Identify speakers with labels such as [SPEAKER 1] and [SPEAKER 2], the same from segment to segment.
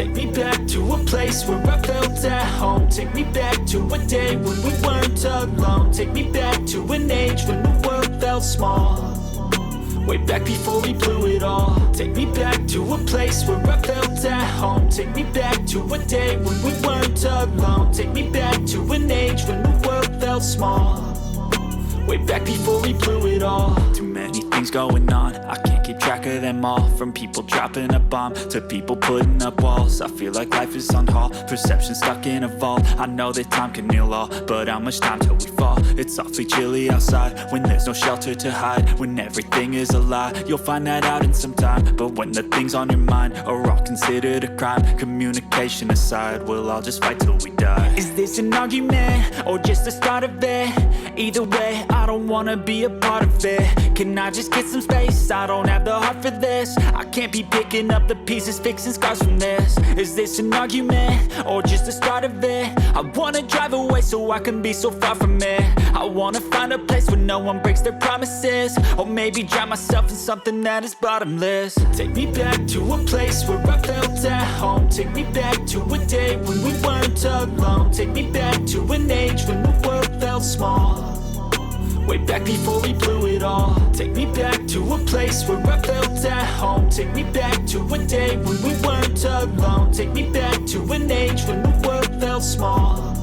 [SPEAKER 1] Take me back to a place where I felt at home. Take me back to a day when we weren't alone. Take me back to an age when the world felt small. Way back before we blew it all. Take me back to a place where I felt at home. Take me back to a day when we weren't alone. Take me back to an age when the world felt small. Way back before we blew it all. Too many things going on, I can't keep track of them all. From people dropping a bomb to people putting up walls. I feel like life is on hold, perception stuck in a vault. I know that time can heal all, but how much time till we fall? It's awfully chilly outside when there's no shelter to hide. When everything is a lie, you'll find that out in some time. But when the things on your mind are all considered a crime, communication aside, we'll all just fight till we die. Is this an argument or just the start of it? Either way, I don't wanna be a part of it. Can I just get some space? I don't have the heart for this. I can't be picking up the pieces, fixing scars from this. Is this an argument or just the start of it? I wanna drive away so I can be so far from it. I wanna find a place where no one breaks their promises. Or maybe drown myself in something that is bottomless. Take me back to a place where I felt at home. Take me back to a day when we weren't alone. Take me back to an age when the world felt small. Way back before we blew it all. Take me back to a place where I felt at home. Take me back to a day when we weren't alone. Take me back to an age when the world felt small.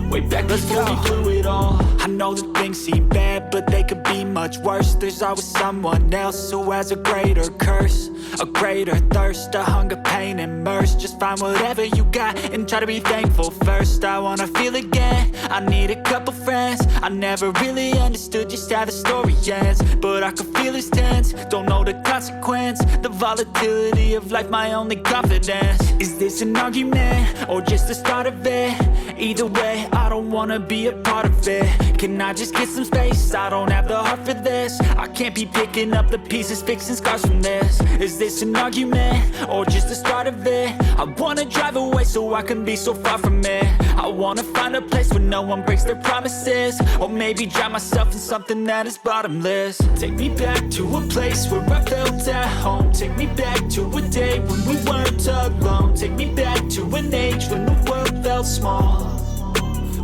[SPEAKER 1] Way back before we blew it all. I know that things seem bad, but they could be much worse. There's always someone else who has a greater curse, a greater thirst, a hunger, pain, and mercy. Just find whatever you got and try to be thankful first. I wanna feel again, I need a couple friends. I never really understood just how the story ends, but I can feel it's tense, don't know the consequence. The volatility of life, my only confidence. Is this an argument or just the start of it? Either way, I don't wanna be a part of it. Can I just get some space? I don't have the heart for this. I can't be picking up the pieces, fixing scars from this. Is this an argument or just the start of it? I wanna drive away so I can be so far from it. I wanna find a place where no one breaks their promises. Or maybe drown myself in something that is bottomless. Take me back to a place where I felt at home. Take me back to a day when we weren't alone. Take me back to an age when the world felt small.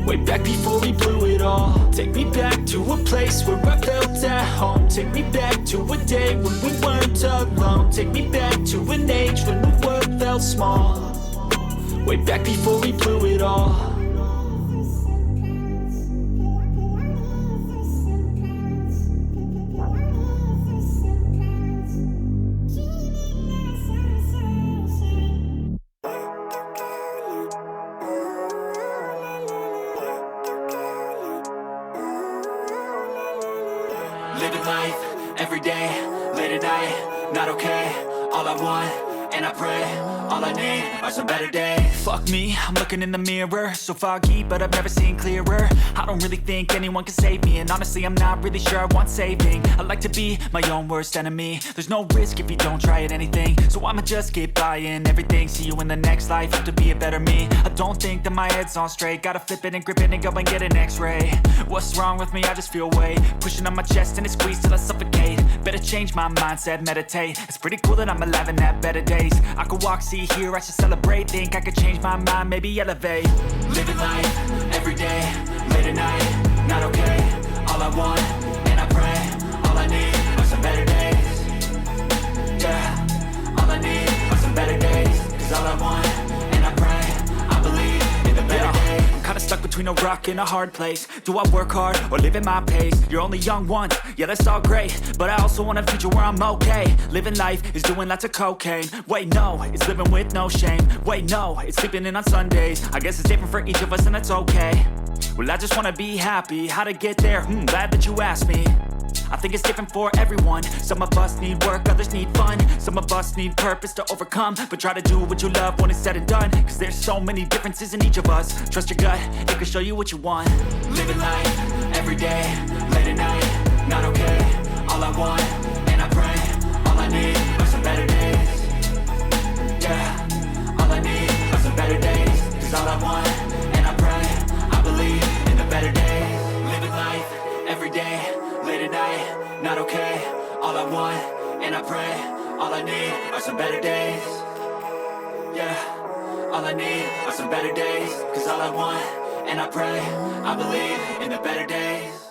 [SPEAKER 1] Way back before we blew it all. Take me back to a place where I felt at home. Take me back to a day when we weren't alone. Take me back to an age when the world felt small. Way back before we blew it all. Living life, every day, late at night, not okay. All I want, and I pray, all I need are some better days. Fuck me, I'm looking in the mirror, so foggy, but I've never seen clearer. I don't really think anyone can save me, and honestly I'm not really sure I want saving. I like to be my own worst enemy. There's no risk if you don't try at anything, so I'ma just keep buying everything. See you in the next life, have to be a better me. I don't think that my head's on straight, gotta flip it and grip it and go and get an x-ray. What's wrong with me? I just feel weight pushing on my chest and it squeezes till I suffocate. Better change my mindset, meditate. It's pretty cool that I'm alive and have better days. I could walk, see, hear, I should celebrate. Think I could change my mind, maybe elevate. Living life, every day, late at night, not okay. All I want, and I pray, all I need are some better days. Yeah, all I need are some better days. Cause all I want, and I pray, I believe in the better days. I'm kinda stuck between a rock and a hard place. Do I work hard or live at my pace? You're only young once, yeah that's all great, but I also want a future where I'm okay. Living life is doing lots of cocaine. Wait no, it's living with no shame. Wait no, it's sleeping in on Sundays. I guess it's different for each of us and that's okay. Well I just wanna be happy, how to get there? Glad that you asked me. I think it's different for everyone. Some of us need work, others need fun. Some of us need purpose to overcome. But try to do what you love when it's said and done. Cause there's so many differences in each of us. Trust your gut, it can show you what you want. Living life, every day, late at night, not okay. All I want, and I pray, all I need are some better days. Yeah, all I need are some better days. Cause all I want, and I pray, I believe in the better days. Living life, every day, late at night, not okay. All I want, and I pray, all I need are some better days. Yeah. better days. Cause all I want, and I pray, I believe in the better days.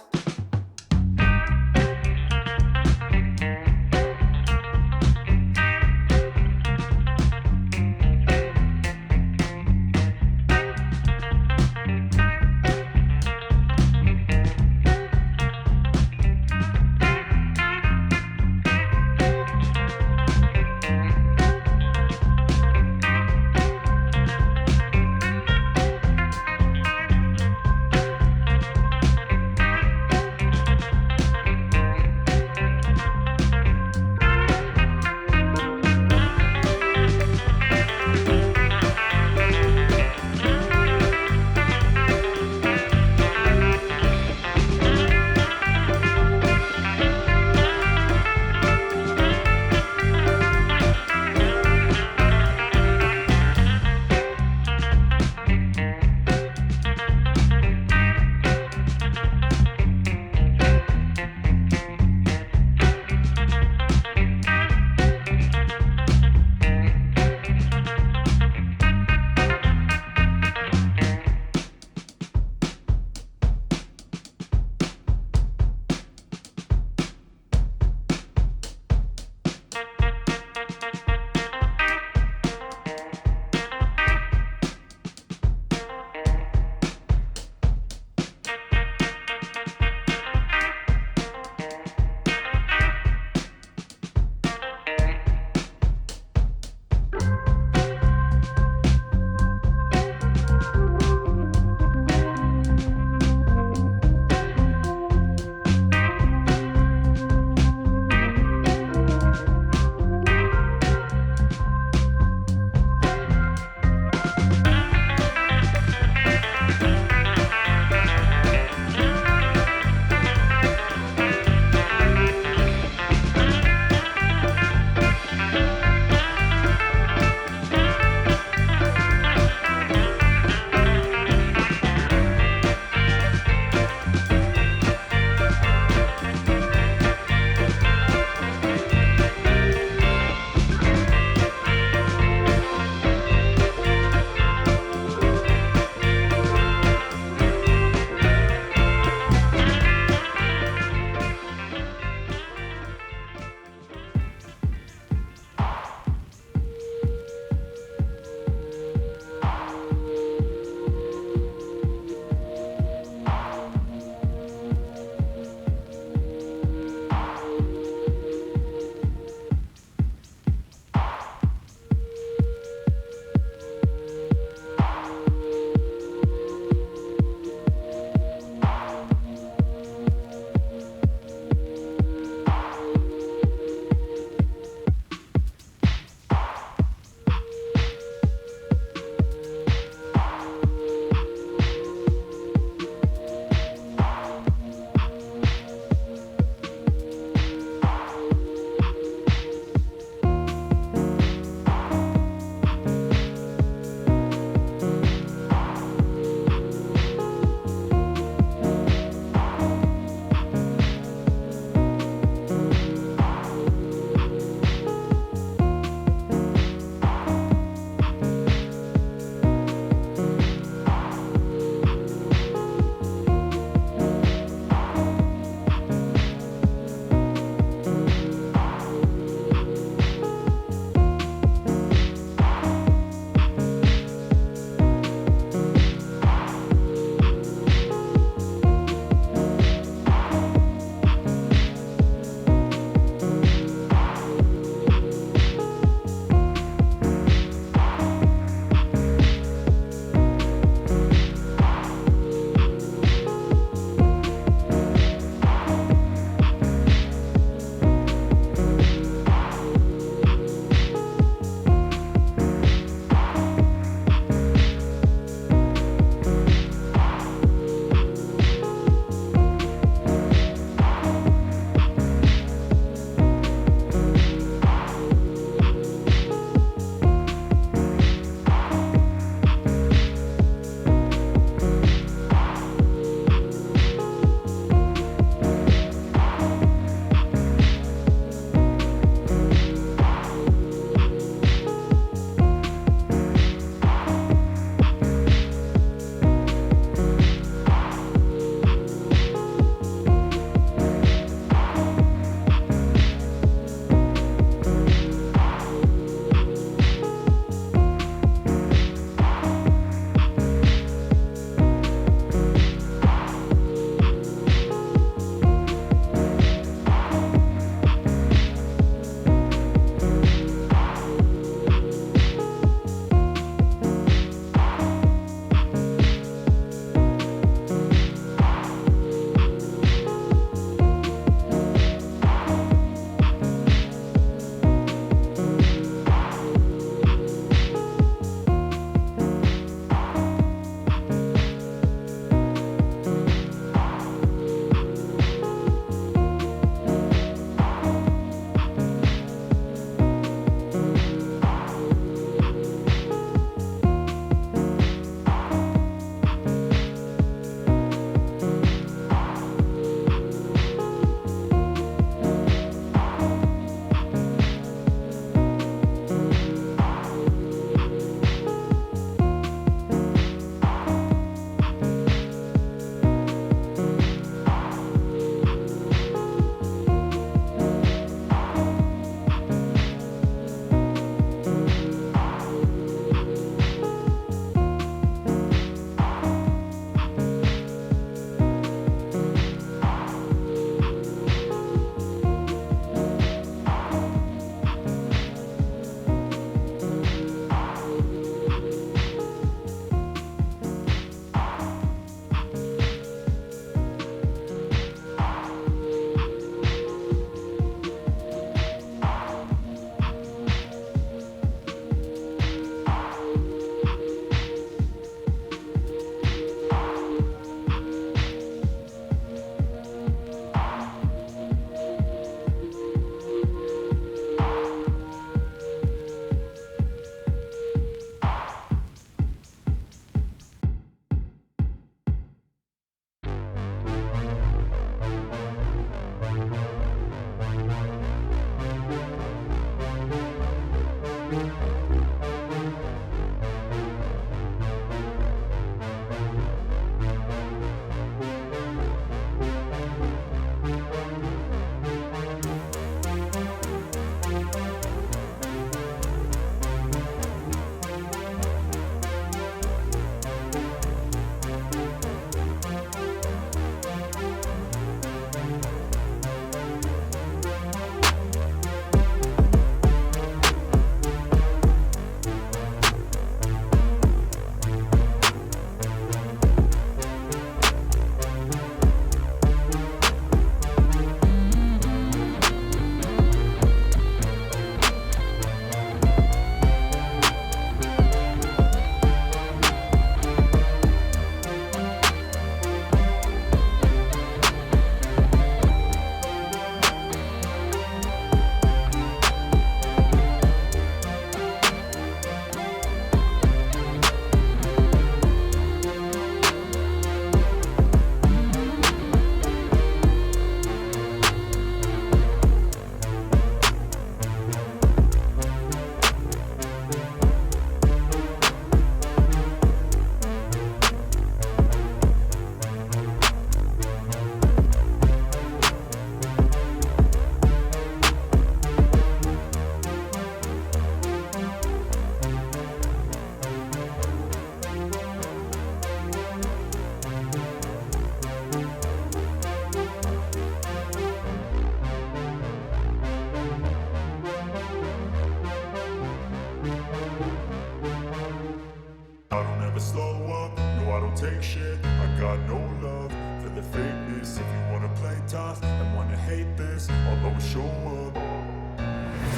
[SPEAKER 2] don't take shit. I got no love for the fakeness. If you wanna play tough and wanna hate this, I'll always show up.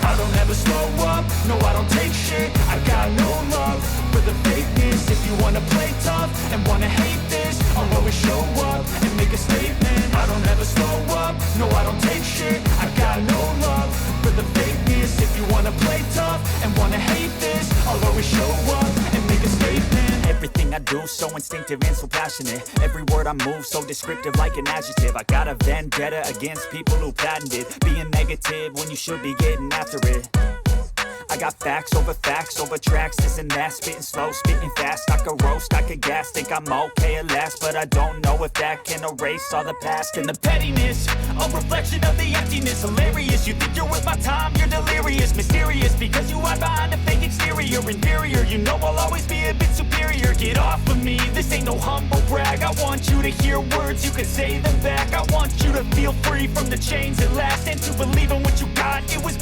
[SPEAKER 1] I don't ever slow up, no I don't take shit. I got no love for the fakeness. If you wanna play tough and wanna hate this, I'll always show up and make a statement. I don't ever slow up, no I don't take shit. I got no love for the fakeness. If you wanna play tough and wanna hate this, I'll always show up and make a statement. Everything I do so instinctive and so passionate. Every word I move so descriptive like an adjective. I got a vendetta against people who patented being negative when you should be getting after it. I got facts over tracks, this and that. Spitting slow, spitting fast. I could roast, I could gas. Think I'm okay at last, but I don't know if that can erase all the past. And the pettiness, a reflection of the emptiness. Hilarious, you think you're worth my time, you're delirious. Mysterious, because you hide behind a fake exterior. Inferior, you know I'll always be a bit superior. Get off of me, this ain't no humble brag. I want you to hear words, you can say them back. I want you to feel free from the chains at last, and to believe in what you got. It was